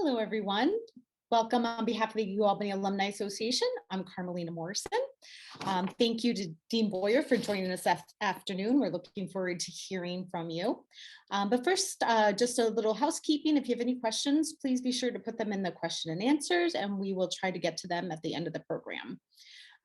Hello, everyone. Welcome on behalf of the UAlbany Alumni Association. I'm Carmelina Morrison. Thank you to Dean Boyer for joining us this afternoon. We're looking forward to hearing from you. But first, just a little housekeeping. If you have any questions, please be sure to put them in the question and answers, and we will try to get to them at the end of the program.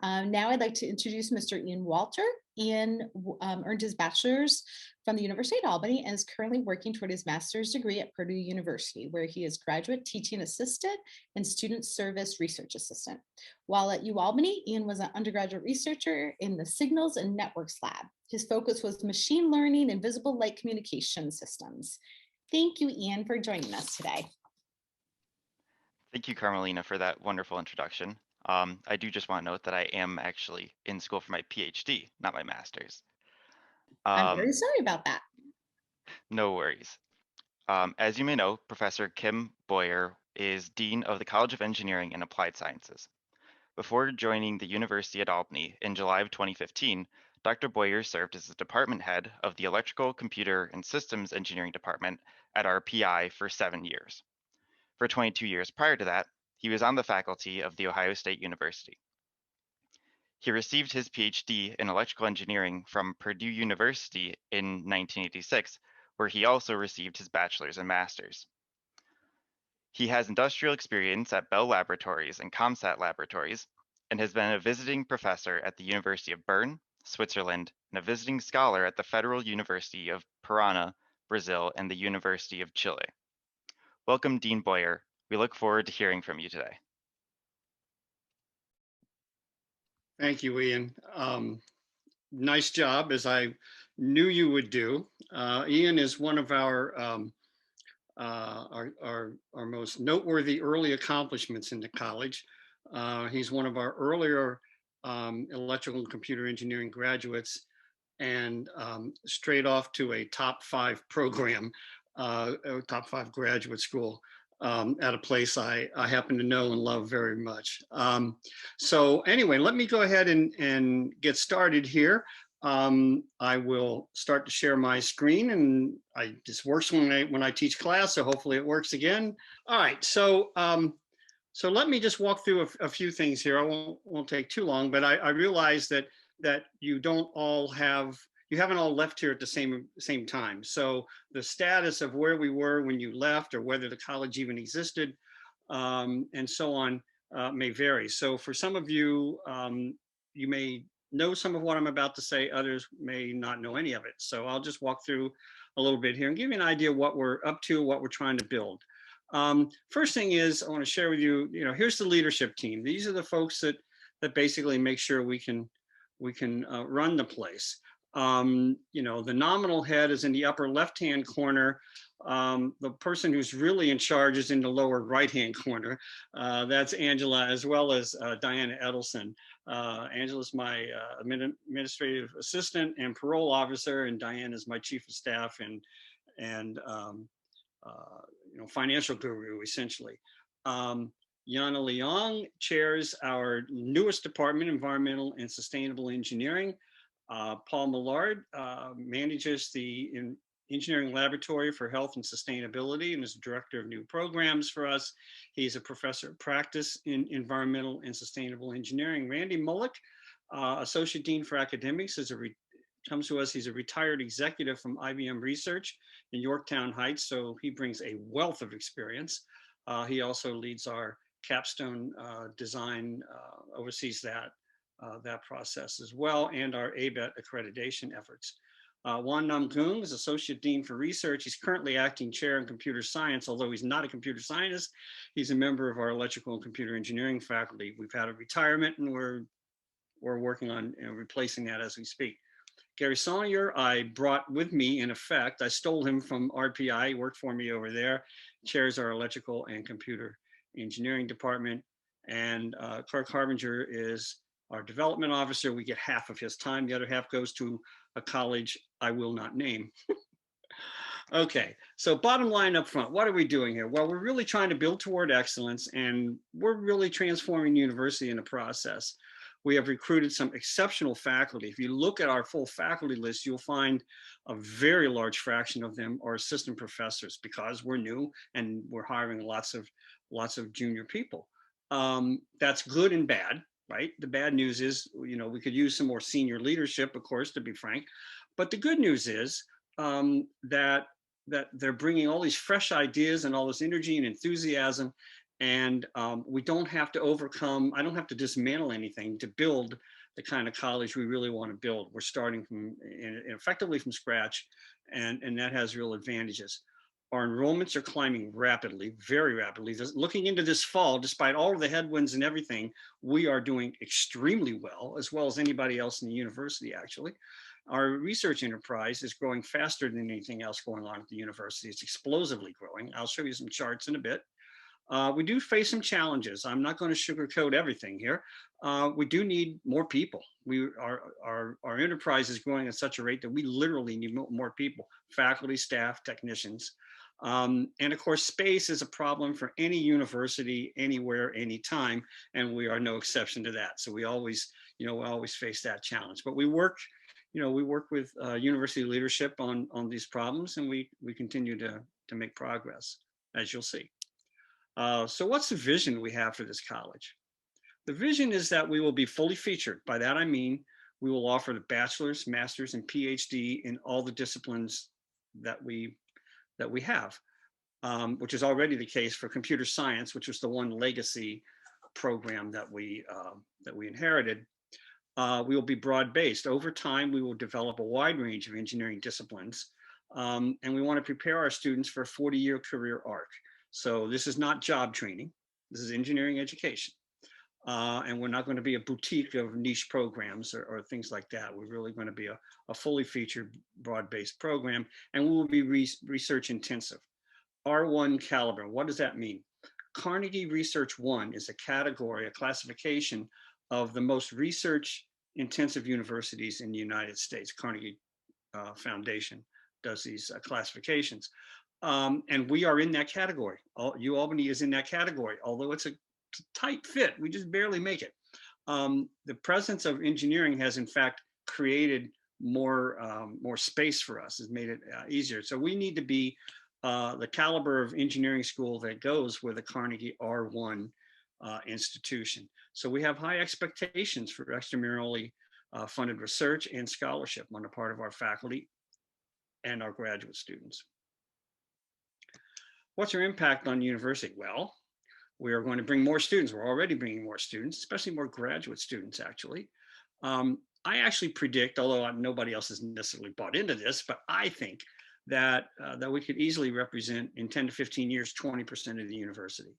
Now I'd like to introduce Mr. Ian Walter. Ian earned his bachelor's from the University of Albany and is currently working toward his master's degree at Purdue University, where he is graduate teaching assistant and student service research assistant. While at UAlbany, Ian was an undergraduate researcher in the Signals and Networks Lab. His focus was machine learning and visible light communication systems. Thank you, Ian, for joining us today. Thank you, Carmelina, for that wonderful introduction. I do just want to note that I am actually in school for my PhD, not my master's. I'm very sorry about that. No worries. As you may know, Professor Kim Boyer is Dean of the College of Engineering and Applied Sciences. Before joining the University at Albany in July of 2015, Dr. Boyer served as the department head of the Electrical, Computer, and Systems Engineering Department at our PI for 7 years. For 22 years prior to that, he was on the faculty of The Ohio State University. He received his PhD in electrical engineering from Purdue University in 1986, where he also received his bachelor's and master's. He has industrial experience at Bell Laboratories and ComSat Laboratories, and has been a visiting professor at the University of Bern, Switzerland, and a visiting scholar at the Federal University of Paraná, Brazil, and the University of Chile. Welcome, Dean Boyer. We look forward to hearing from you today. Thank you, Ian. Nice job, as I knew you would do. Ian is one of our most noteworthy early accomplishments in the college. He's one of our earlier electrical and computer engineering graduates, and straight off to a top 5 program, a top 5 graduate school. At a place I happen to know and love very much. So anyway, let me go ahead and get started here. I will start to share my screen, and this works when I teach class, so hopefully it works again. All right, so let me just walk through a few things here. I won't take too long, but I realize that you haven't all left here at the same time. So the status of where we were when you left, or whether the college even existed, and so on, may vary. So for some of you, you may know some of what I'm about to say, others may not know any of it. So I'll just walk through a little bit here and give you an idea of what we're up to, what we're trying to build. First thing is, I want to share with you, here's the leadership team. These are the folks that basically make sure we can run the place. The nominal head is in the upper left-hand corner. The person who's really in charge is in the lower right-hand corner. That's Angela, as well as Diana Edelson. Angela's my administrative assistant and parole officer, and Diana is my chief of staff and financial guru, essentially. Yana Leong chairs our newest department, Environmental and Sustainable Engineering. Paul Millard manages the Engineering Laboratory for Health and Sustainability and is director of new programs for us. He's a professor of practice in environmental and sustainable engineering. Randy Mullick, associate dean for academics, comes to us. He's a retired executive from IBM Research in Yorktown Heights, so he brings a wealth of experience. He also leads our Capstone design, oversees that process as well, and our ABET accreditation efforts. Juan Nam Gung is Associate Dean for Research. He's currently acting chair in computer science, although he's not a computer scientist. He's a member of our electrical and computer engineering faculty. We've had a retirement, and we're working on replacing that as we speak. Gary Saunier, I brought with me, in effect. I stole him from RPI. He worked for me over there, chairs our electrical and computer engineering department. And Clark Harbinger is our development officer. We get half of his time. The other half goes to a college I will not name. Okay, so bottom line up front, what are we doing here? Well, we're really trying to build toward excellence, and we're really transforming university in the process. We have recruited some exceptional faculty. If you look at our full faculty list, you'll find a very large fraction of them are assistant professors because we're new and we're hiring lots of junior people. That's good and bad, right? The bad news is, we could use some more senior leadership, of course, to be frank. But the good news is that they're bringing all these fresh ideas and all this energy and enthusiasm. And we don't have to I don't have to dismantle anything to build the kind of college we really want to build. We're starting effectively from scratch, and that has real advantages. Our enrollments are climbing rapidly, very rapidly. Looking into this fall, despite all of the headwinds and everything, we are doing extremely well as anybody else in the university, actually. Our research enterprise is growing faster than anything else going on at the university. It's explosively growing. I'll show you some charts in a bit. We do face some challenges. I'm not going to sugarcoat everything here. We do need more people. Our enterprise is growing at such a rate that we literally need more people, faculty, staff, technicians. And of course, space is a problem for any university, anywhere, anytime, and we are no exception to that. So we always face that challenge. But we work with university leadership on these problems, and we continue to make progress, as you'll see. So what's the vision we have for this college? The vision is that we will be fully featured. By that, I mean, we will offer the bachelor's, master's, and Ph.D. in all the disciplines that we have, which is already the case for computer science, which was the one legacy program that we inherited. We will be broad-based. Over time, we will develop a wide range of engineering disciplines, and we want to prepare our students for a 40-year career arc. So this is not job training. This is engineering education. And we're not going to be a boutique of niche programs or things like that. We're really going to be a fully featured, broad-based program, and we will be research intensive. R1 caliber, what does that mean? Carnegie Research 1 is a category, a classification of the most research intensive universities in the United States. Carnegie Foundation does these classifications. And we are in that category. UAlbany is in that category, although it's a tight fit. We just barely make it. The presence of engineering has, in fact, created more space for us. Has made it easier. So we need to be the caliber of engineering school that goes with a Carnegie R1 institution. So we have high expectations for extramurally funded research and scholarship on the part of our faculty and our graduate students. What's our impact on the university? Well, we are going to bring more students. We're already bringing more students, especially more graduate students, actually. I actually predict, although nobody else has necessarily bought into this, but I think that we could easily represent in 10 to 15 years, 20% of the university.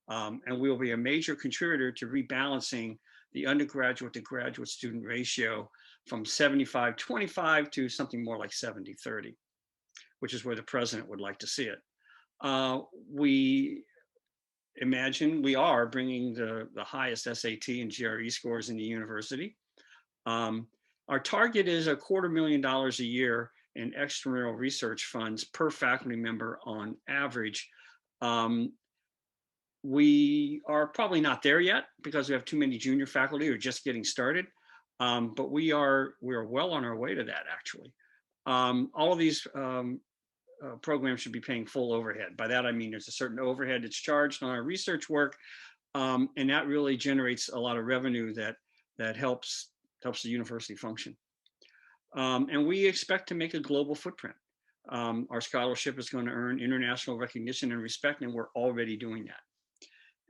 And we will be a major contributor to rebalancing the undergraduate to graduate student ratio from 75-25 to something more like 70-30, which is where the president would like to see it. We imagine we are bringing the highest SAT and GRE scores in the university. Our target is $250,000 a year in extramural research funds per faculty member on average. We are probably not there yet because we have too many junior faculty who are just getting started, but we are well on our way to that, actually. All of these programs should be paying full overhead. By that, I mean there's a certain overhead that's charged on our research work, and that really generates a lot of revenue that helps the university function. And we expect to make a global footprint. Our scholarship is going to earn international recognition and respect, and we're already doing that.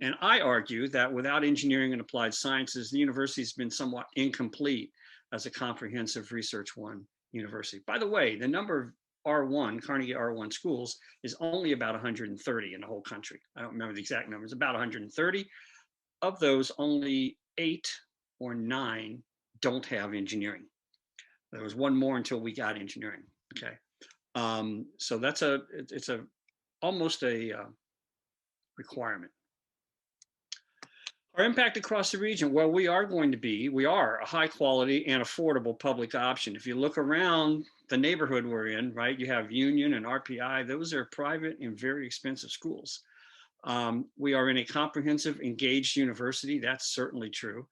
And I argue that without engineering and applied sciences, the university has been somewhat incomplete as a comprehensive Research 1 university. By the way, the number of R1, Carnegie R1 schools is only about 130 in the whole country. I don't remember the exact numbers, about 130. Of those, only 8 or 9 don't have engineering. There was one more until we got engineering, okay? So that's almost a requirement. Our impact across the region, well, we are a high quality and affordable public option. If you look around the neighborhood we're in, right, you have Union and RPI, those are private and very expensive schools. We are in a comprehensive, engaged university, that's certainly true.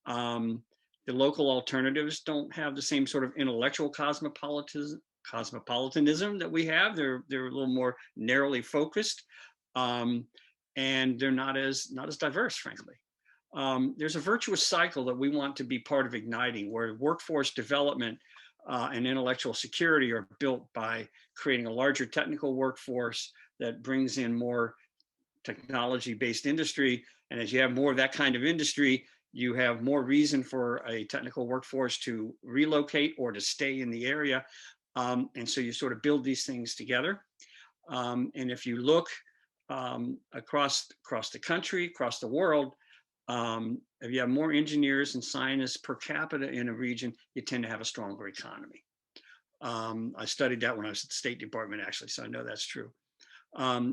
The local alternatives don't have the same sort of intellectual cosmopolitanism that we have. They're a little more narrowly focused, and they're not as diverse, frankly. There's a virtuous cycle that we want to be part of igniting, where workforce development and intellectual security are built by creating a larger technical workforce that brings in more technology-based industry. And as you have more of that kind of industry, you have more reason for a technical workforce to relocate or to stay in the area. And so you sort of build these things together. And if you look across the country, across the world, if you have more engineers and scientists per capita in a region, you tend to have a stronger economy. I studied that when I was at the State Department, actually, so I know that's true.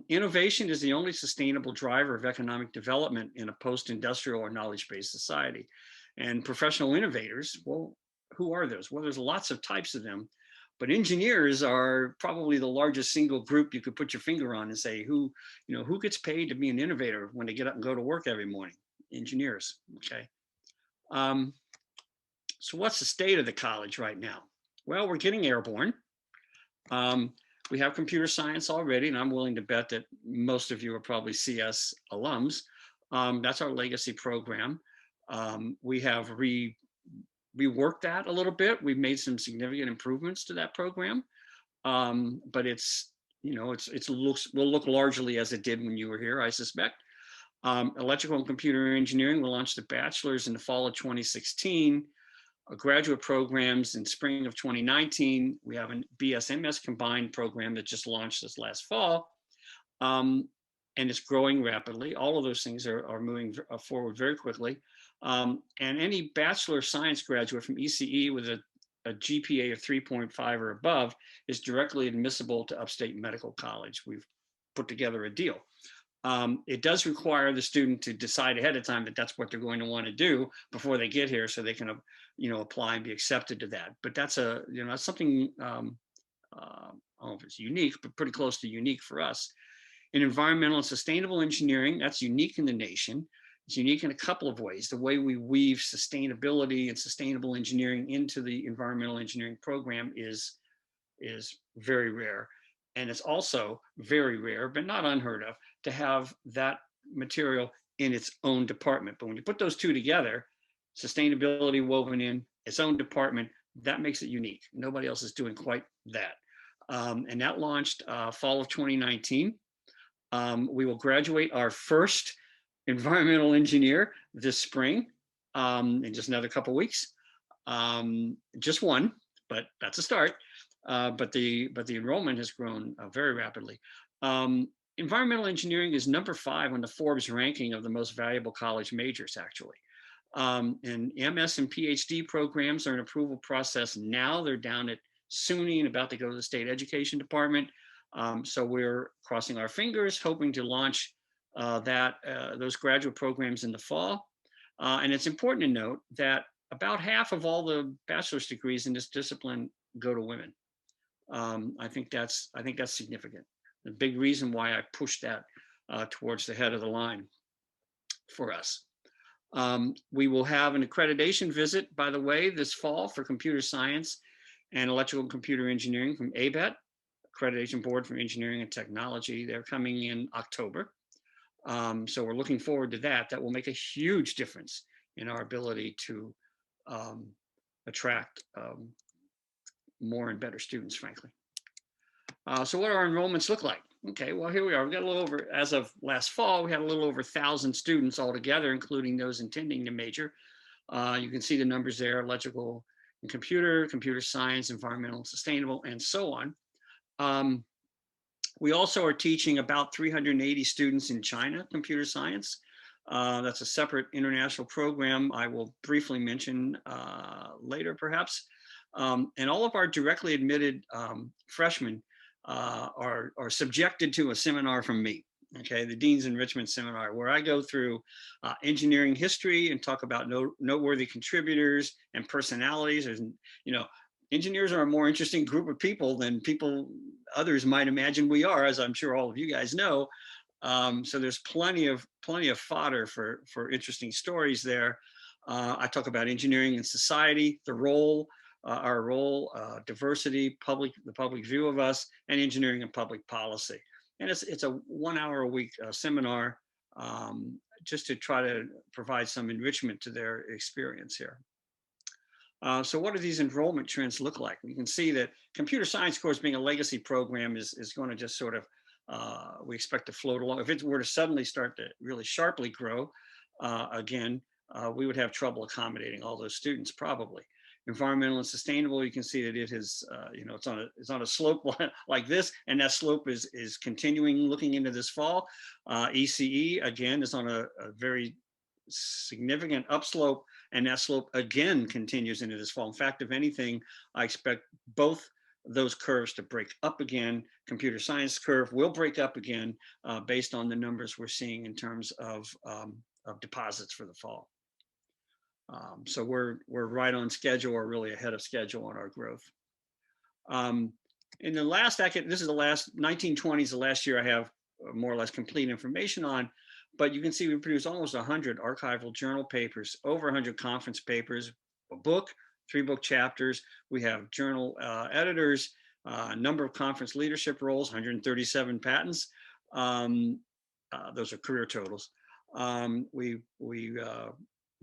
Innovation is the only sustainable driver of economic development in a post-industrial or knowledge-based society. And professional innovators, well, who are those? Well, there's lots of types of them, but engineers are probably the largest single group you could put your finger on and say, who gets paid to be an innovator when they get up and go to work every morning? Engineers, okay. So what's the state of the college right now? Well, we're getting airborne. We have computer science already, and I'm willing to bet that most of you are probably CS alums. That's our legacy program. We have reworked that a little bit. We've made some significant improvements to that program, but will look largely as it did when you were here, I suspect. Electrical and computer engineering, we launched the bachelor's in the fall of 2016. Graduate programs in spring of 2019. We have a BS-MS combined program that just launched this last fall, and it's growing rapidly. All of those things are moving forward very quickly. And any bachelor of science graduate from ECE with a GPA of 3.5 or above is directly admissible to Upstate Medical College. We've put together a deal. It does require the student to decide ahead of time that that's what they're going to want to do before they get here, so they can, apply and be accepted to that. But that's that's something, I don't know if it's unique, but pretty close to unique for us. In environmental and sustainable engineering, that's unique in the nation. It's unique in a couple of ways. The way we weave sustainability and sustainable engineering into the environmental engineering program is very rare. And it's also very rare, but not unheard of, to have that material in its own department. But when you put those two together, sustainability woven in its own department, that makes it unique. Nobody else is doing quite that. And that launched fall of 2019. We will graduate our first environmental engineer this spring in just another couple of weeks. Just one, but that's a start. But the enrollment has grown very rapidly. Environmental engineering is number 5 on the Forbes ranking of the most valuable college majors, actually. And MS and PhD programs are in approval process now. They're down at SUNY and about to go to the state education department. So we're crossing our fingers, hoping to launch those graduate programs in the fall. And it's important to note that about half of all the bachelor's degrees in this discipline go to women. I think that's significant. The big reason why I pushed that towards the head of the line for us. We will have an accreditation visit, by the way, this fall for computer science and electrical and computer engineering from ABET, Accreditation Board for Engineering and Technology. They're coming in October. So we're looking forward to that. That will make a huge difference in our ability to attract more and better students, frankly. So what do our enrollments look like? Okay, well, here we are. We've got a little over, as of last fall, we had a little over 1,000 students altogether, including those intending to major. You can see the numbers there: electrical and computer science, environmental and sustainable, and so on. We also are teaching about 380 students in China computer science. That's a separate international program I will briefly mention later, perhaps. And all of our directly admitted freshmen are subjected to a seminar from me, okay, the Dean's Enrichment Seminar, where I go through engineering history and talk about noteworthy contributors and personalities. Engineers are a more interesting group of people than others might imagine we are, as I'm sure all of you guys know. So there's plenty of fodder for interesting stories there. I talk about engineering and society, the role, our role, diversity, the public view of us, and engineering and public policy. And it's a 1 hour a week seminar, just to try to provide some enrichment to their experience here. So what do these enrollment trends look like? We can see that computer science course being a legacy program is going to just sort of, we expect to float along. If it were to suddenly start to really sharply grow again, we would have trouble accommodating all those students probably. Environmental and sustainable, you can see that it is, it's on a slope like this, and that slope is continuing looking into this fall. ECE again is on a very significant upslope, and that slope again continues into this fall. In fact, if anything, I expect both those curves to break up again. Computer science curve will break up again based on the numbers we're seeing in terms of deposits for the fall. So we're right on schedule, or really ahead of schedule on our growth. In the last decade, this is the last 1920s, the last year I have more or less complete information on, but you can see we produced almost 100 archival journal papers, over 100 conference papers, a book, 3 book chapters. We have journal editors, a number of conference leadership roles, 137 patents. Those are career totals. We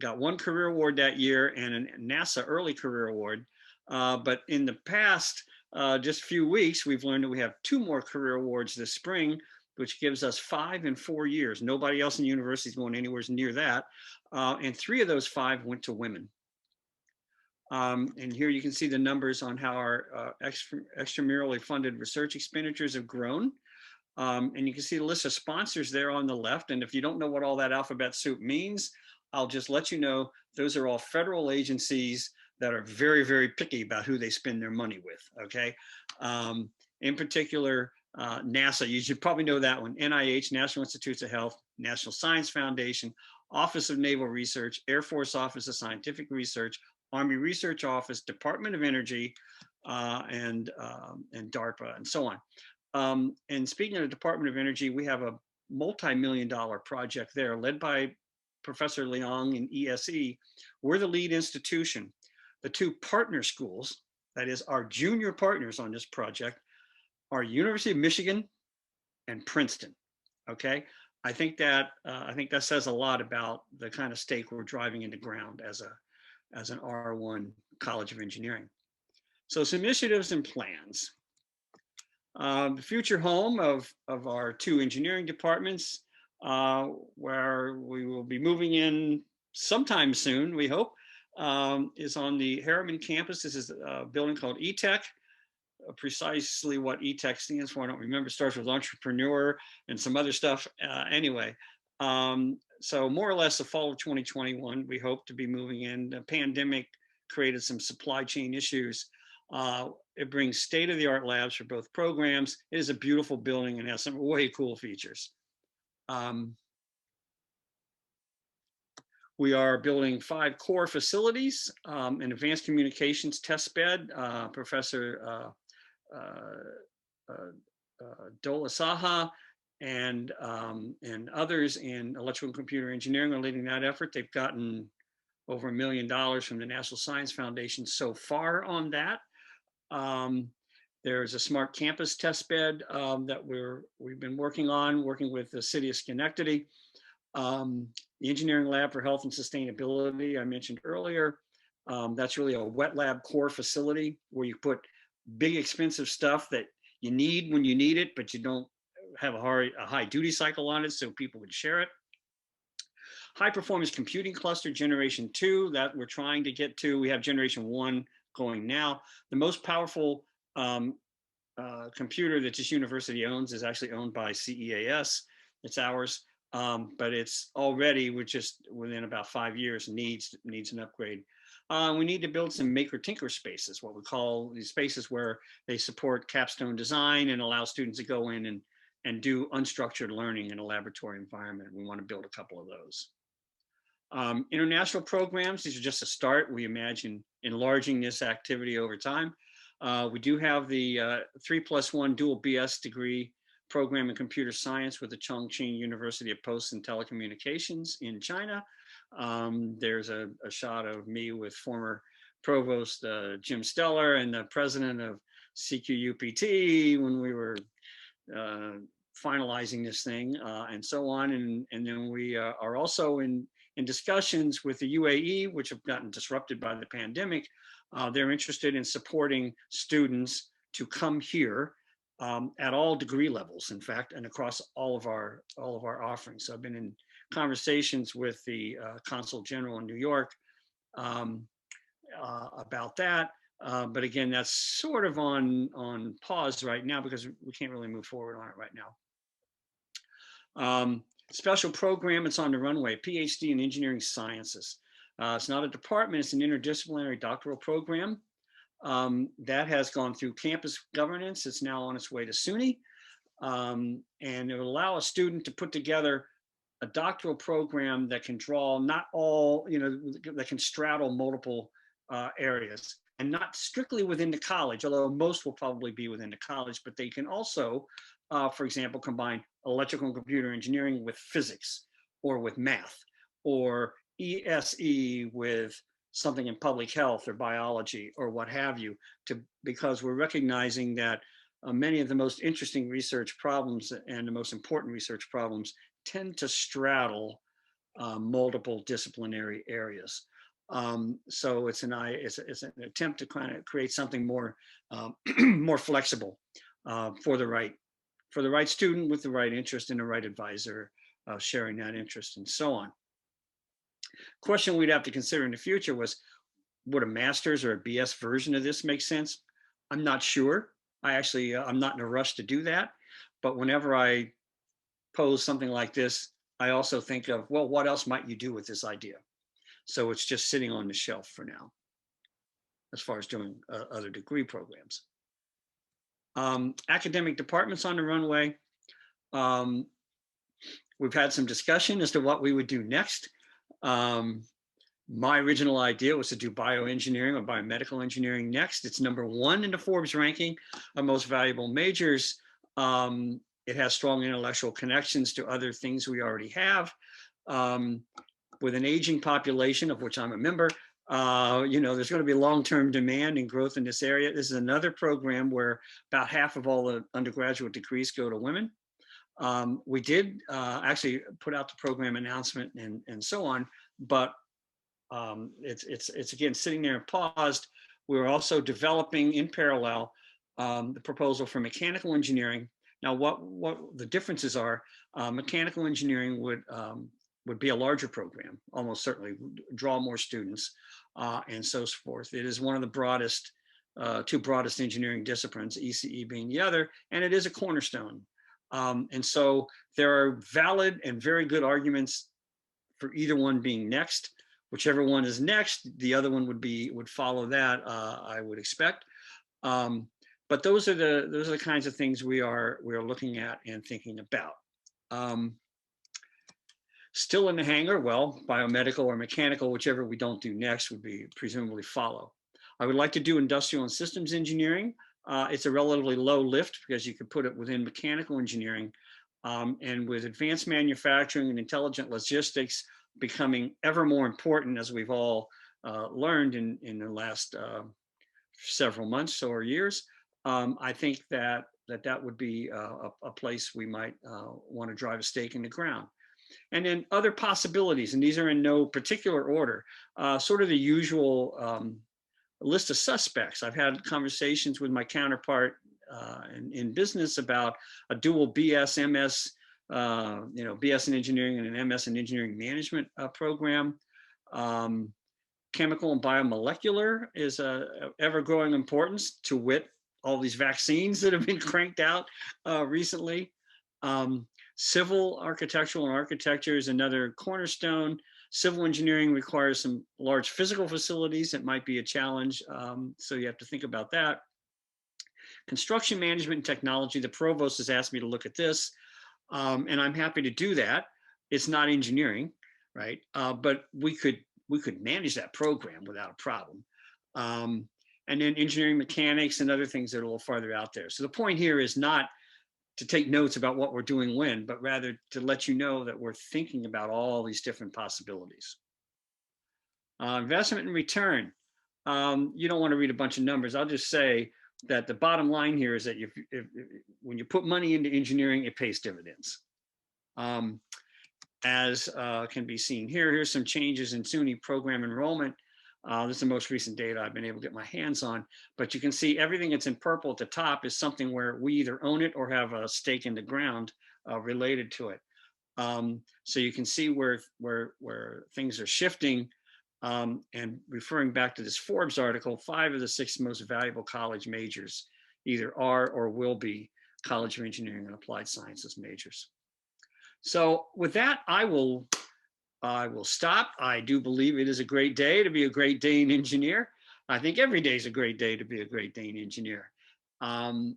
got 1 career award that year and a NASA early career award. But in the past, just a few weeks, we've learned that we have 2 more career awards this spring, which gives us 5 in 4 years. Nobody else in the university is going anywhere near that. And 3 of those 5 went to women. And here you can see the numbers on how our extramurally funded research expenditures have grown. And you can see the list of sponsors there on the left. And if you don't know what all that alphabet soup means, I'll just let you know, those are all federal agencies that are very, very picky about who they spend their money with, okay? In particular, NASA, you should probably know that one, NIH, National Institutes of Health, National Science Foundation, Office of Naval Research, Air Force Office of Scientific Research, Army Research Office, Department of Energy, and DARPA, and so on. And speaking of the Department of Energy, we have a multi-million-dollar project there led by Professor Leong in ESE. We're the lead institution. The 2 partner schools, that is our junior partners on this project, are University of Michigan and Princeton. Okay, I think that says a lot about the kind of stake we're driving into ground as an R1 College of Engineering. So some initiatives and plans. The future home of our 2 engineering departments, where we will be moving in sometime soon, we hope, is on the Harriman campus. This is a building called eTech. Precisely what eTech stands for, I don't remember. It starts with entrepreneur and some other stuff. Anyway, so more or less the fall of 2021, we hope to be moving in. The pandemic created some supply chain issues. It brings state-of-the-art labs for both programs. It is a beautiful building and has some way cool features. We are building 5 core facilities, an advanced communications test bed. Professor Dola Saha and others in electrical and computer engineering are leading that effort. They've gotten over $1 million from the National Science Foundation so far on that. There's a smart campus test bed that we've been working with the city of Schenectady. The engineering lab for health and sustainability I mentioned earlier. That's really a wet lab core facility where you put big expensive stuff that you need when you need it, but you don't have a high duty cycle on it so people would share it. High performance computing cluster generation 2 that we're trying to get to. We have generation 1 going now. The most powerful computer that this university owns is actually owned by CEAS. It's ours, but it's already, within about 5 years, needs an upgrade. We need to build some maker tinker spaces, what we call these spaces where they support capstone design and allow students to go in and do unstructured learning in a laboratory environment. We want to build a couple of those. International programs, these are just a start. We imagine enlarging this activity over time. We do have the 3+1 dual BS degree program in computer science with the Chongqing University of Posts and Telecommunications in China. There's a shot of me with former Provost Jim Steller and the president of CQUPT when we were finalizing this thing, and so on. And then we are also in discussions with the UAE, which have gotten disrupted by the pandemic. They're interested in supporting students to come here at all degree levels, in fact, and across all of our offerings. So I've been in conversations with the Consul General in New York about that. But again, that's sort of on pause right now because we can't really move forward on it right now. Special program, it's on the runway, Ph.D. in engineering sciences. It's not a department, it's an interdisciplinary doctoral program that has gone through campus governance. It's now on its way to SUNY. And it will allow a student to put together a doctoral program that can draw not all, that can straddle multiple areas, and not strictly within the college, although most will probably be within the college, but they can also, for example, combine electrical and computer engineering with physics or with math, or ESE with something in public health or biology or what have you, because we're recognizing that many of the most interesting research problems and the most important research problems tend to straddle multiple disciplinary areas. So it's an attempt to kind of create something more more flexible for the right student with the right interest and the right advisor sharing that interest and so on. Question we'd have to consider in the future was, would a master's or a BS version of this make sense? I'm not sure. I'm not in a rush to do that, but whenever I pose something like this, I also think of, well, what else might you do with this idea? So it's just sitting on the shelf for now, as far as doing other degree programs. Academic departments on the runway. We've had some discussion as to what we would do next. My original idea was to do bioengineering or biomedical engineering next. It's #1 in the Forbes ranking of most valuable majors. It has strong intellectual connections to other things we already have. With an aging population, of which I'm a member, there's going to be long-term demand and growth in this area. This is another program where about half of all the undergraduate degrees go to women. We did actually put out the program announcement and so on, but it's again sitting there and paused. We're also developing in parallel the proposal for mechanical engineering. Now, what the differences are, mechanical engineering would be a larger program, almost certainly draw more students and so forth. It is one of the broadest, two broadest engineering disciplines, ECE being the other, and it is a cornerstone. And so there are valid and very good arguments for either one being next. Whichever one is next, the other one would follow that, I would expect. But those are the kinds of things we are looking at and thinking about. Still in the hangar, well, biomedical or mechanical, whichever we don't do next would be presumably follow. I would like to do industrial and systems engineering. It's a relatively low lift because you could put it within mechanical engineering. And with advanced manufacturing and intelligent logistics becoming ever more important, as we've all learned in the last several months or years, I think that would be a place we might want to drive a stake in the ground. And then other possibilities, and these are in no particular order, sort of the usual list of suspects. I've had conversations with my counterpart in business about a dual BS, MS, BS in engineering and an MS in engineering management program. Chemical and biomolecular is a ever-growing importance, to wit, all these vaccines that have been cranked out recently. Civil architectural and architecture is another cornerstone. Civil engineering requires some large physical facilities. It might be a challenge, so you have to think about that. Construction management and technology, the provost has asked me to look at this, and I'm happy to do that. It's not engineering, right? But we could manage that program without a problem. And then engineering mechanics and other things that are a little farther out there. So the point here is not to take notes about what we're doing when, but rather to let you know that we're thinking about all these different possibilities. Investment and return. You don't want to read a bunch of numbers. I'll just say that the bottom line here is that when you put money into engineering, it pays dividends. As can be seen here, here's some changes in SUNY program enrollment. This is the most recent data I've been able to get my hands on, but you can see everything that's in purple at the top is something where we either own it or have a stake in the ground related to it. So you can see where things are shifting. And referring back to this Forbes article, 5 of the 6 most valuable college majors either are or will be College of Engineering and Applied Sciences majors. So with that, I will stop. I do believe it is a great day to be a Great Dane engineer. I think every day is a great day to be a Great Dane engineer. And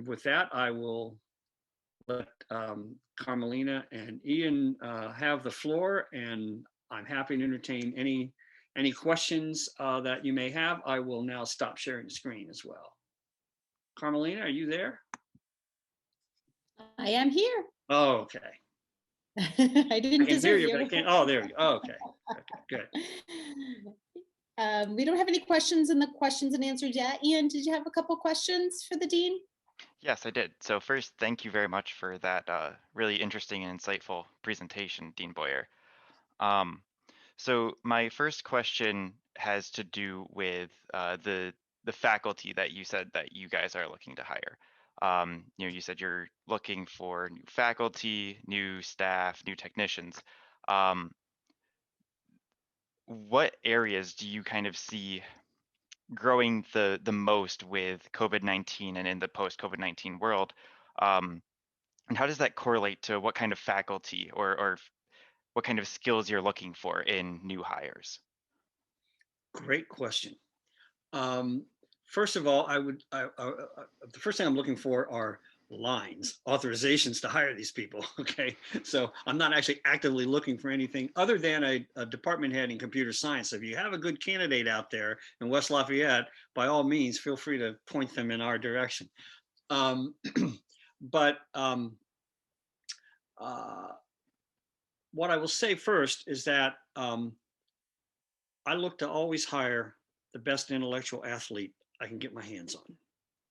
with that, I will let Carmelina and Ian have the floor, and I'm happy to entertain any questions that you may have. I will now stop sharing the screen as well. Carmelina, are you there? I am here. Oh, okay. I didn't hear desert you, but I can't. Oh, there we go. Oh, okay. Okay, good. We don't have any questions in the questions and answers yet. Ian, did you have a couple questions for the dean? Yes, I did. So first, thank you very much for that really interesting and insightful presentation, Dean Boyer. So my first question has to do with the faculty that you said that you guys are looking to hire. You said you're looking for new faculty, new staff, new technicians. What areas do you kind of see growing the most with COVID-19 and in the post-COVID-19 world? And how does that correlate to what kind of faculty or what kind of skills you're looking for in new hires? Great question. First of all, the first thing I'm looking for are lines, authorizations to hire these people. Okay, so I'm not actually actively looking for anything other than a department head in computer science. So if you have a good candidate out there in West Lafayette, by all means, feel free to point them in our direction. But what I will say first is that I look to always hire the best intellectual athlete I can get my hands on.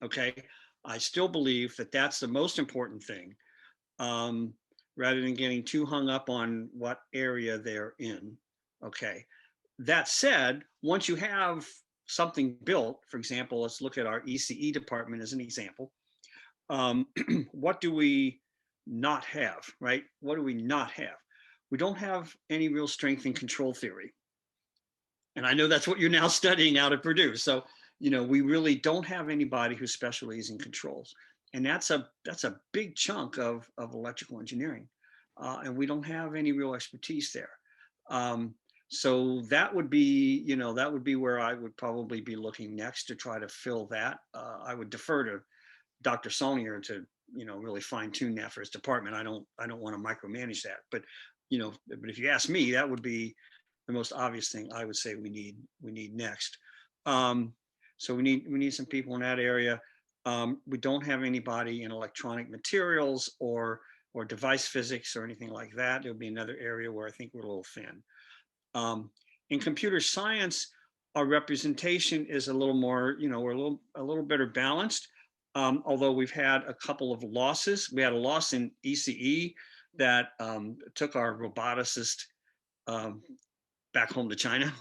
Okay, I still believe that that's the most important thing, rather than getting too hung up on what area they're in. Okay, that said, once you have something built, for example, let's look at our ECE department as an example. What do we not have, right? What do we not have? We don't have any real strength in control theory. And I know that's what you're now studying out at Purdue. So, we really don't have anybody who specializes in controls. And that's a big chunk of electrical engineering. And we don't have any real expertise there. So that would be, where I would probably be looking next to try to fill that. I would defer to Dr. Saulnier to, really fine tune that for his department. I don't want to micromanage that, but if you ask me, that would be the most obvious thing I would say we need next. So we need some people in that area. We don't have anybody in electronic materials or device physics or anything like that. There'll be another area where I think we're a little thin. In computer science, our representation is a little more, we're a little better balanced. Although we've had a couple of losses. We had a loss in ECE that took our roboticist back home to China.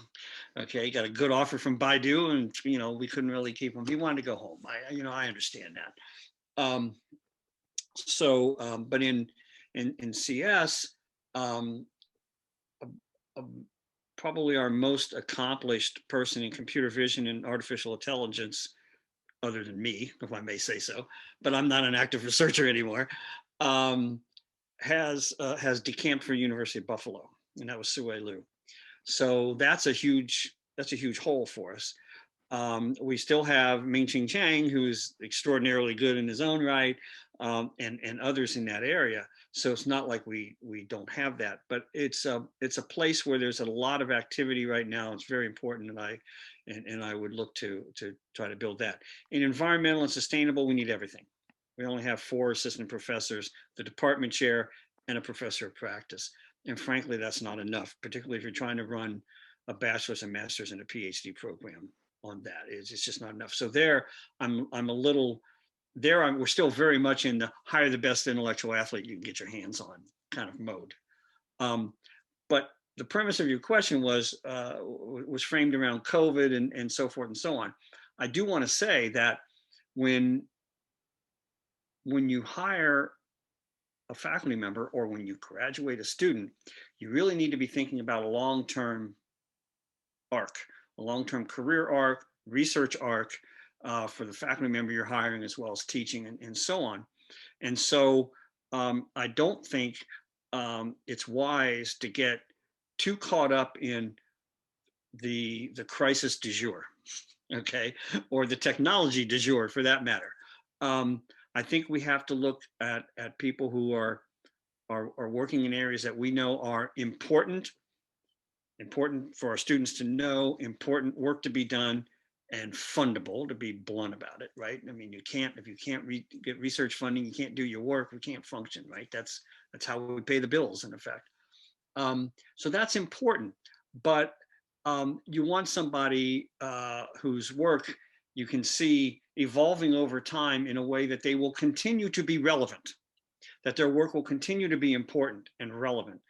Okay, he got a good offer from Baidu, and we couldn't really keep him. He wanted to go home. I understand that. But in CS, probably our most accomplished person in computer vision and artificial intelligence, other than me, if I may say so, but I'm not an active researcher anymore, has decamped for University of Buffalo, and that was Sue Liu. So that's a huge hole for us. We still have Ming-Ching Chang, who's extraordinarily good in his own right, and others in that area. So it's not like we don't have that, but it's a place where there's a lot of activity right now. It's very important, and I would look to try to build that. In environmental and sustainable, we need everything. We only have 4 assistant professors, the department chair, and a professor of practice. And frankly, that's not enough, particularly if you're trying to run a bachelor's, a master's, and a PhD program on that. It's just not enough. So there, I'm a little there. We're still very much in the hire the best intellectual athlete you can get your hands on kind of mode. But the premise of your question was framed around COVID and so forth and so on. I do want to say that when you hire a faculty member or when you graduate a student, you really need to be thinking about a long-term arc, a long-term career arc, research arc for the faculty member you're hiring, as well as teaching and so on. And so I don't think it's wise to get too caught up in the crisis du jour, okay, or the technology du jour for that matter. I think we have to look at people who are working in areas that we know are important for our students to know, important work to be done, and fundable, to be blunt about it, right? I mean, if you can't get research funding, you can't do your work, we can't function, right? That's how we pay the bills, in effect. So that's important, but you want somebody whose work you can see evolving over time in a way that they will continue to be relevant, that their work will continue to be important and relevant.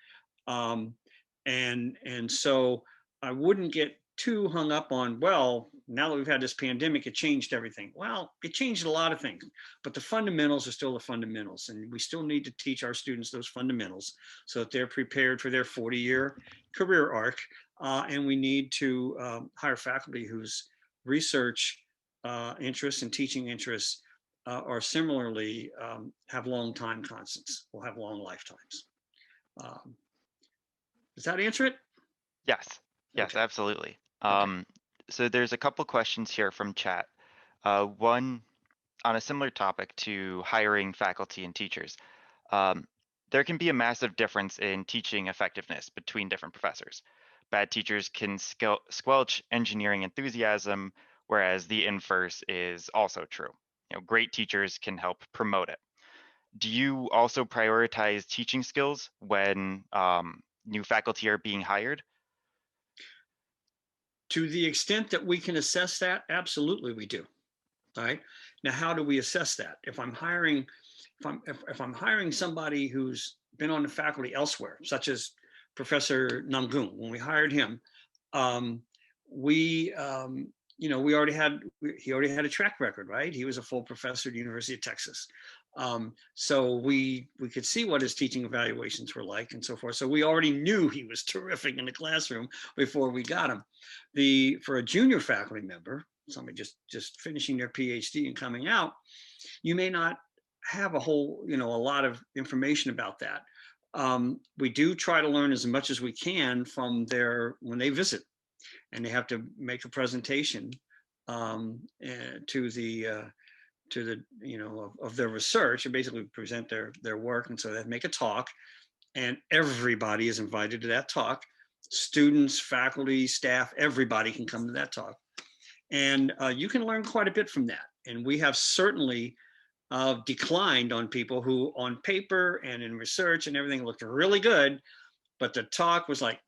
And so I wouldn't get too hung up on, well, now that we've had this pandemic, it changed everything. Well, it changed a lot of things, but the fundamentals are still the fundamentals. And we still need to teach our students those fundamentals so that they're prepared for their 40-year career arc. And we need to hire faculty whose research interests and teaching interests are similarly have long time constants, will have long lifetimes. Does that answer it? Yes, yes, Okay. absolutely. Okay. So there's a couple questions here from chat. One on a similar topic to hiring faculty and teachers. There can be a massive difference in teaching effectiveness between different professors. Bad teachers can squelch engineering enthusiasm, whereas the inverse is also true. Great teachers can help promote it. Do you also prioritize teaching skills when new faculty are being hired? To the extent that we can assess that, absolutely we do. All right. Now, how do we assess that? If I'm hiring somebody who's been on the faculty elsewhere, such as Professor Namgun, when we hired him, he already had a track record, right? He was a full professor at the University of Texas. So we could see what his teaching evaluations were like and so forth. So we already knew he was terrific in the classroom before we got him. For a junior faculty member, somebody just finishing their PhD and coming out, you may not have a lot of information about that. We do try to learn as much as we can from when they visit and they have to make a presentation to the of their research, and basically present their work. And so they make a talk, and everybody is invited to that talk. Students, faculty, staff, everybody can come to that talk. And you can learn quite a bit from that. And we have certainly declined on people who on paper and in research and everything looked really good, but the talk was like,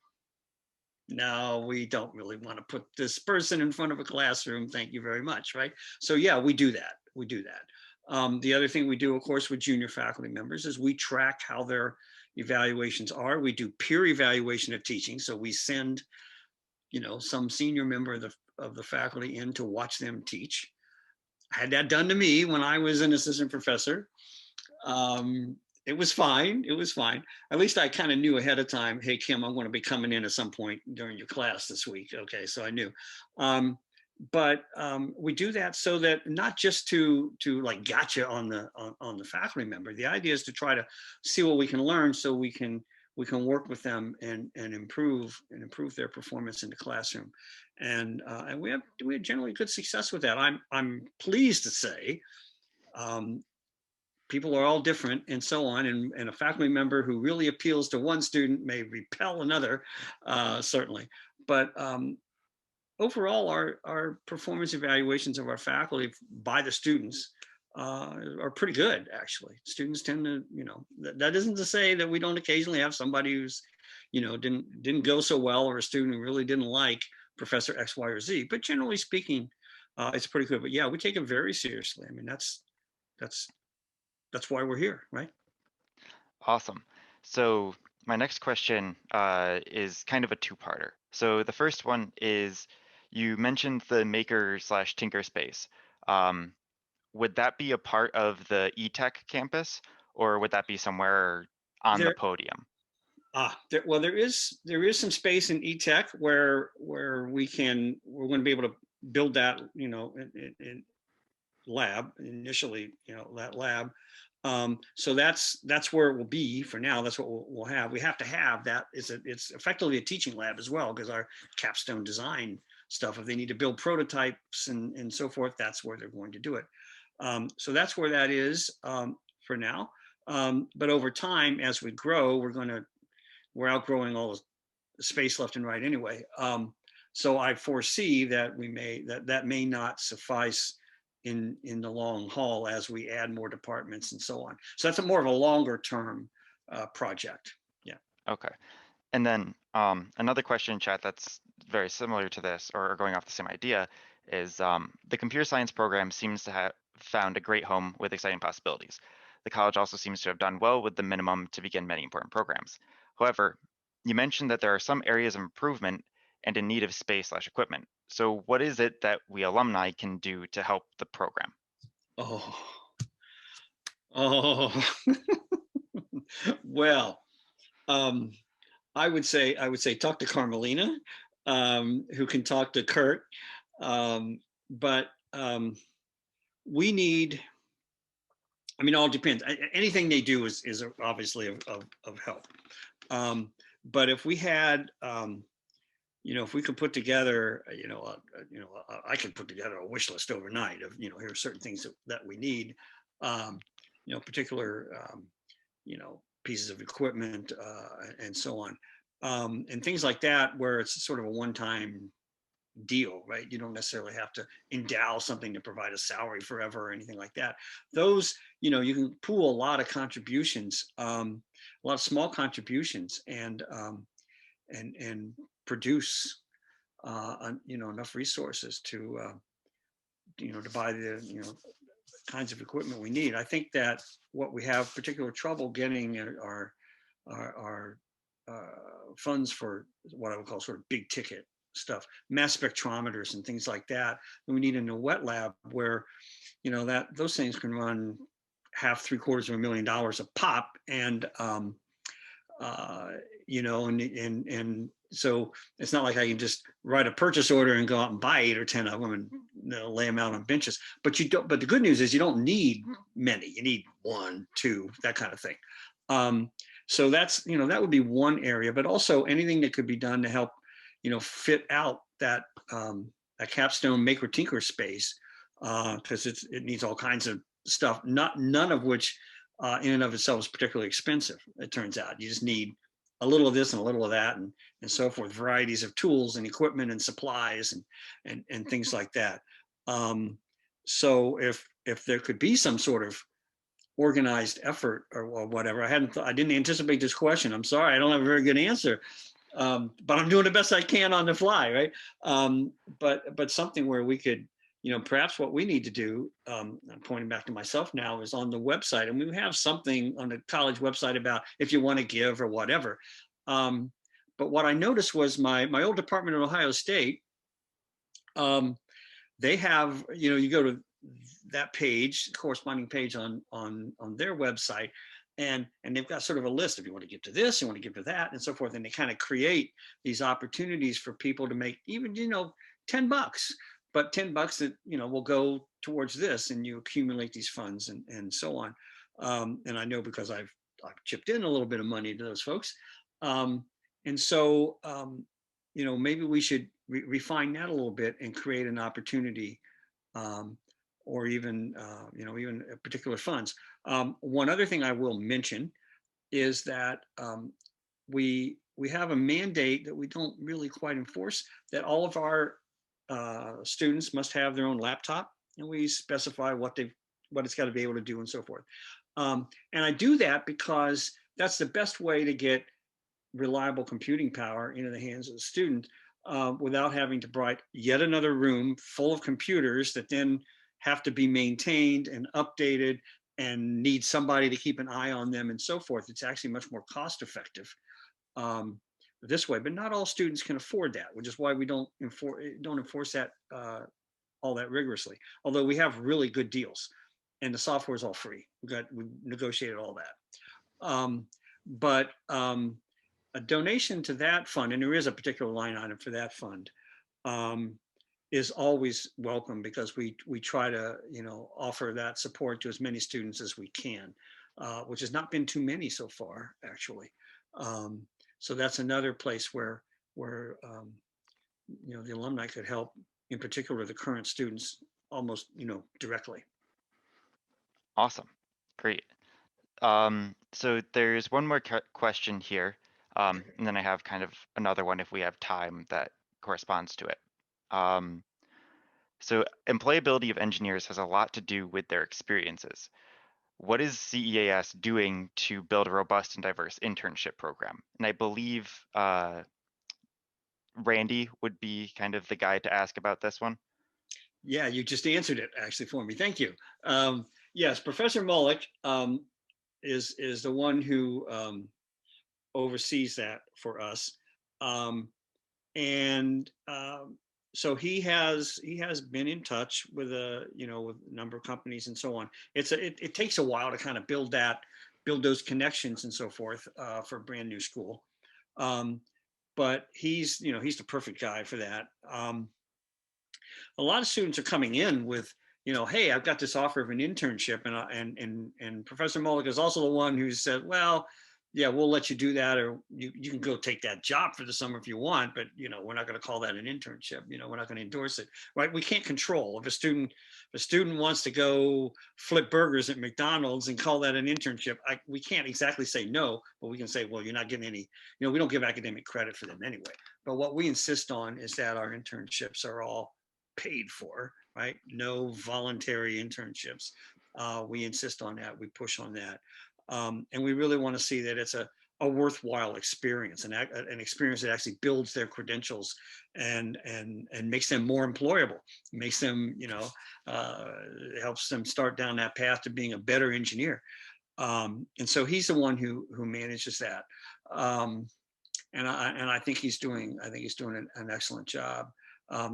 no, we don't really want to put this person in front of a classroom. Thank you very much, right? So yeah, we do that. The other thing we do, of course, with junior faculty members is we track how their evaluations are. We do peer evaluation of teaching. So we send, some senior member of the faculty in to watch them teach. I had that done to me when I was an assistant professor. It was fine. At least I kind of knew ahead of time, hey, Kim, I'm going to be coming in at some point during your class this week. Okay, so I knew. But we do that so that not just to like gotcha on the faculty member. The idea is to try to see what we can learn so we can work with them and improve their performance in the classroom. And we have generally good success with that. I'm pleased to say people are all different and so on. And a faculty member who really appeals to one student may repel another, certainly. But overall, our performance evaluations of our faculty by the students are pretty good, actually. Students tend to, that isn't to say that we don't occasionally have somebody who's, didn't go so well, or a student who really didn't like Professor X, Y, or Z. But generally speaking, it's pretty good. But yeah, we take it very seriously. I mean, that's why we're here, right? Awesome. So my next question is kind of a two-parter. So the first one is, you mentioned the maker/tinker space. Would that be a part of the eTech campus, or would that be somewhere on the There, podium? well, there is some space in eTech where we're going to be able to build that, in lab initially, that lab. So that's where it will be for now. That's what we'll have. We have to have that. It's effectively a teaching lab as well, because our capstone design stuff, if they need to build prototypes and so forth, that's where they're going to do it. So that's where that is for now. But over time, as we grow, we're outgrowing all the space left and right anyway. So I foresee that that may not suffice in the long haul as we add more departments and so on. So that's more of a longer term project. Yeah. Okay. And then another question in chat that's very similar to this, or going off the same idea, is the computer science program seems to have found a great home with exciting possibilities. The college also seems to have done well with the minimum to begin many important programs. However, you mentioned that there are some areas of improvement and in need of space/equipment. So what is it that we alumni can do to help the program? Oh, well, I would say talk to Carmelina, who can talk to Kurt. But we need, I mean, all depends. Anything they do is obviously of help. But if we had, if we could put together, I could put together a wish list overnight of, here are certain things that we need, particular, pieces of equipment and so on, and things like that, where it's sort of a one-time deal, right? You don't necessarily have to endow something to provide a salary forever or anything like that. Those, you can pool a lot of contributions, a lot of small contributions, and produce, enough resources to, to buy the, kinds of equipment we need. I think that what we have particular trouble getting are funds for what I would call sort of big ticket stuff, mass spectrometers and things like that we need in a wet lab, where that those things can run half, $750,000 a pop, and and so it's not like I can just write a purchase order and go out and buy 8 or 10 of them and lay them out on benches. But the good news is you don't need many. You need 1, 2, that kind of thing. So that's, that would be one area, but also anything that could be done to help, fit out that capstone maker tinker space, because it needs all kinds of stuff, none of which in and of itself is particularly expensive. It turns out you just need a little of this and a little of that, and so forth, varieties of tools and equipment and supplies and things like that. So if there could be some sort of organized effort or whatever, I didn't anticipate this question. I'm sorry, I don't have a very good answer, but I'm doing the best I can on the fly, right? But something where we could, perhaps what we need to do, I'm pointing back to myself now, is on the website, and we have something on the college website about if you want to give or whatever. But what I noticed was my old department at Ohio State, they have, you go to that page, corresponding page on their website, and they've got sort of a list, if you want to give to this, you want to give to that, and so forth, and they kind of create these opportunities for people to make even, $10, but $10 that, will go towards this, and you accumulate these funds and so on. And I know because I've chipped in a little bit of money to those folks. And so, maybe we should refine that a little bit and create an opportunity, or even, even particular funds. One other thing I will mention is that we have a mandate that we don't really quite enforce, that all of our students must have their own laptop, and we specify what they've it's got to be able to do and so forth. And I do that because that's the best way to get reliable computing power into the hands of the student without having to provide yet another room full of computers that then have to be maintained and updated and need somebody to keep an eye on them and so forth. It's actually much more cost effective this way, but not all students can afford that, which is why we don't enforce that all that rigorously. Although we have really good deals, and the software is all free. We negotiated all that. But a donation to that fund, and there is a particular line item for that fund, is always welcome, because we try to offer that support to as many students as we can, which has not been too many so far, actually. So that's another place where the alumni could help, in particular the current students, almost directly. Awesome, great. So there's one more question here, and then I have kind of another one if we have time that corresponds to it. So employability of engineers has a lot to do with their experiences. What is CEAS doing to build a robust and diverse internship program? And I believe Randy would be kind of the guy to ask about this one. Yeah, you just answered it actually for me. Thank you. Yes, Professor Mullick is the one who oversees that for us, so he has been in touch with with a number of companies and so on. It takes a while to kind of build those connections and so forth for a brand new school, but he's the perfect guy for that. A lot of students are coming in with, hey, I've got this offer of an internship, and Professor Mullick is also the one who said, well, yeah, we'll let you do that, or you can go take that job for the summer if you want, but we're not going to call that an internship. We're not going to endorse it, right? We can't control if a student wants to go flip burgers at McDonald's and call that an internship. We can't exactly say no, but we can say, well, you're not getting any. We don't give academic credit for them anyway. But what we insist on is that our internships are all paid for, right? No voluntary internships. We insist on that. We push on that. And we really want to see that it's a worthwhile experience, an experience that actually builds their credentials and makes them more employable, makes them, helps them start down that path to being a better engineer. And so he's the one who manages that. And I think he's doing an excellent job.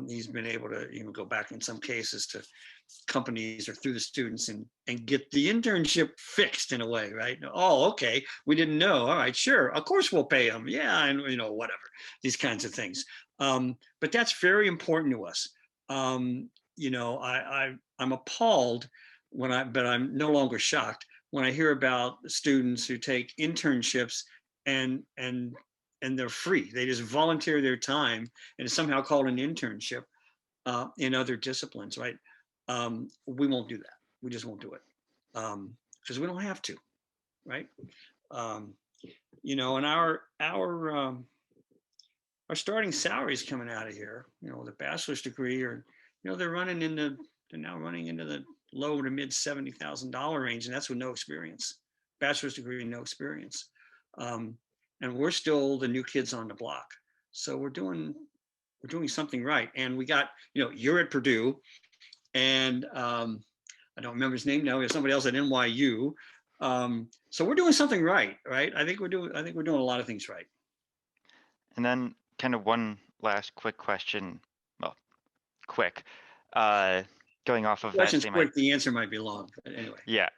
He's been able to go back in some cases to companies or through the students and get the internship fixed in a way, right? Oh, okay, we didn't know. All right, sure, of course we'll pay them. Yeah, and whatever, these kinds of things. But that's very important to us. I'm appalled but I'm no longer shocked when I hear about students who take internships and they're free. They just volunteer their time and it's somehow called an internship in other disciplines, right? We won't do that. We just won't do it because we don't have to, right? And our starting salaries coming out of here, with a bachelor's degree, or they're now running into the low to mid $70,000 range, and that's with no experience. Bachelor's degree, no experience, and we're still the new kids on the block. So we're doing something right. And we got, you're at Purdue, and I don't remember his name now. We have somebody else at NYU. So we're doing something right? I think we're doing a lot of things right. And then kind of one last quick question. Well, quick. Going off of Question's that same quick, the answer might be long, but anyway. Yeah.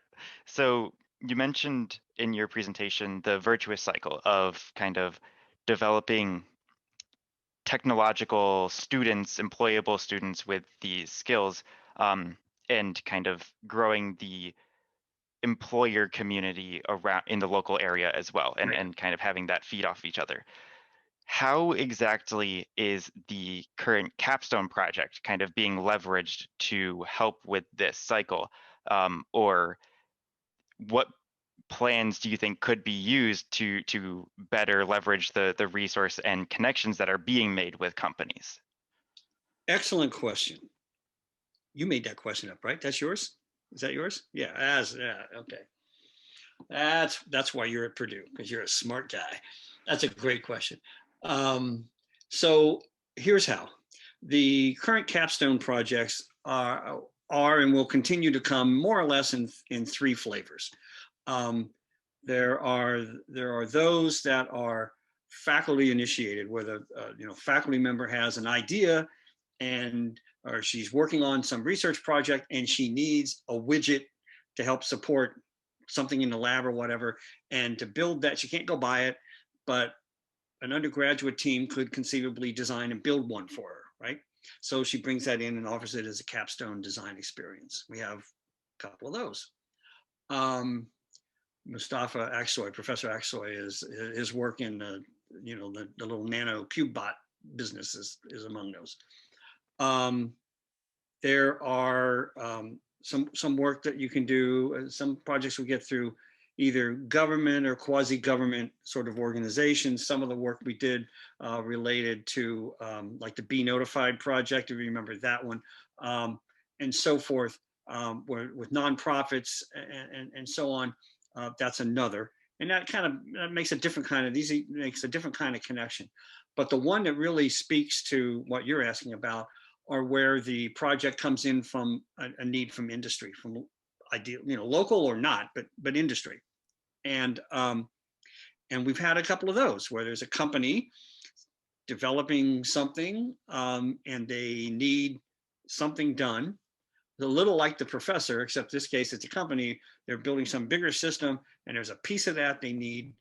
So you mentioned in your presentation the virtuous cycle of kind of developing technological students, employable students with these skills, and kind of growing the employer community around in the local area as well, and kind of having that feed off each other. How exactly is the current Capstone project kind of being leveraged to help with this cycle? Or what plans do you think could be used to better leverage the resource and connections that are being made with companies? Excellent question. You made that question up, right? That's yours? Is that yours? Yeah, yeah, okay. That's why you're at Purdue, because you're a smart guy. That's a great question. So here's how. The current capstone projects are and will continue to come more or less in three flavors. There are those that are faculty initiated, where the faculty member has an idea and or she's working on some research project and she needs a widget to help support something in the lab or whatever. And to build that, she can't go buy it, but an undergraduate team could conceivably design and build one for her, right? So she brings that in and offers it as a capstone design experience. We have a couple of those. Mustafa Aksoy, Professor Aksoy, his work in the little nano cube bot business is among those. There are some work that you can do. Some projects we get through either government or quasi-government sort of organizations. Some of the work we did related to like the Be Notified project, if you remember that one, and so forth, with nonprofits and so on. That's another, and that makes a different kind of connection. But the one that really speaks to what you're asking about are where the project comes in from a need from industry, from ideal, local or not, but industry. And we've had a couple of those where there's a company developing something and they need something done. A little like the professor, except this case it's a company. They're building some bigger system, and there's a piece of that they need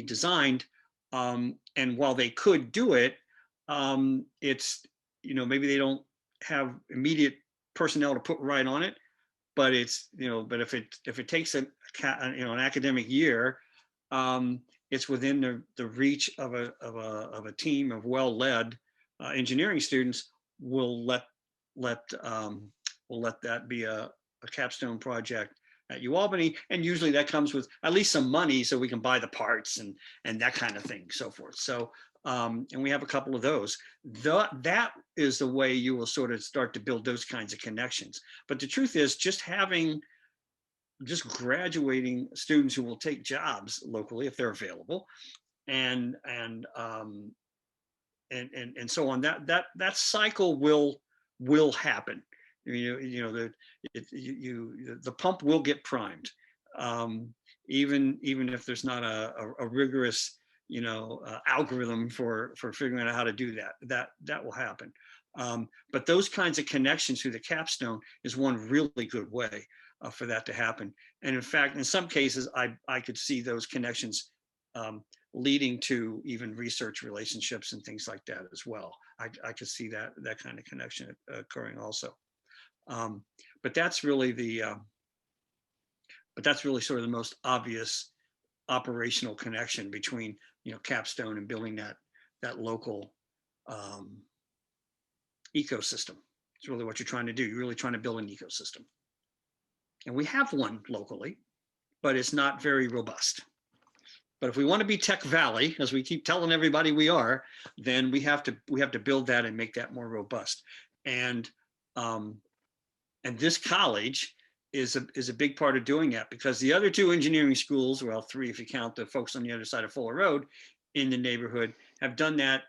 designed. And while they could do it, it's maybe they don't have immediate personnel to put right on it, but it's but if it takes an academic year, it's within the reach of a team of well-led engineering students. We'll let that be a capstone project at UAlbany, and usually that comes with at least some money so we can buy the parts and that kind of thing, so forth. So and we have a couple of those. That is the way you will sort of start to build those kinds of connections. But the truth is, just graduating students who will take jobs locally if they're available, and so on. That cycle will happen. The pump will get primed, even if there's not a rigorous algorithm for figuring out how to do that will happen. But those kinds of connections through the capstone is one really good way for that to happen. And in fact, in some cases, I could see those connections leading to even research relationships and things like that as well. I could see that kind of connection occurring also. But that's really sort of the most obvious operational connection between capstone and building that local ecosystem. It's really what you're trying to do. You're really trying to build an ecosystem. And we have one locally, but it's not very robust. But if we want to be Tech Valley, as we keep telling everybody we are, then we have to build that and make that more robust. And this college is a big part of doing that, because the other two engineering schools, well, three if you count the folks on the other side of Fuller Road in the neighborhood, have done that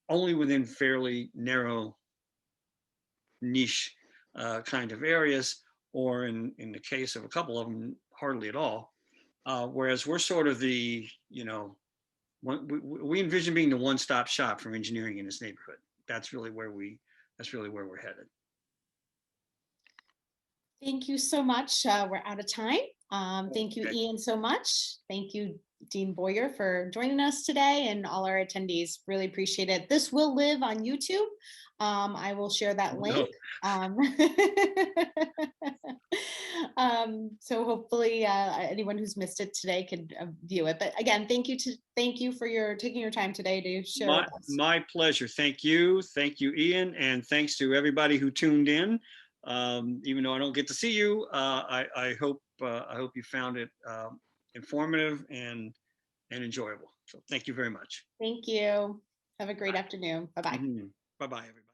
only within fairly narrow niche kind of areas, or in the case of a couple of them, hardly at all. Whereas we're sort of the, we envision being the one-stop shop for engineering in this neighborhood. That's really where we're headed. Thank you so much. We're out of time. Thank you, Ian, so much. Thank you, Dean Boyer, for joining us today, and all our attendees. Really appreciate it. This will live on YouTube. I will share that link. So hopefully anyone who's missed it today could view it. But again, thank you for taking your time today to share with us. My pleasure. Thank you, Ian, and thanks to everybody who tuned in. Even though I don't get to see you, I hope you found it informative and enjoyable. So thank you very much. Thank you. Have a great afternoon. Bye-bye. Bye-bye, everybody.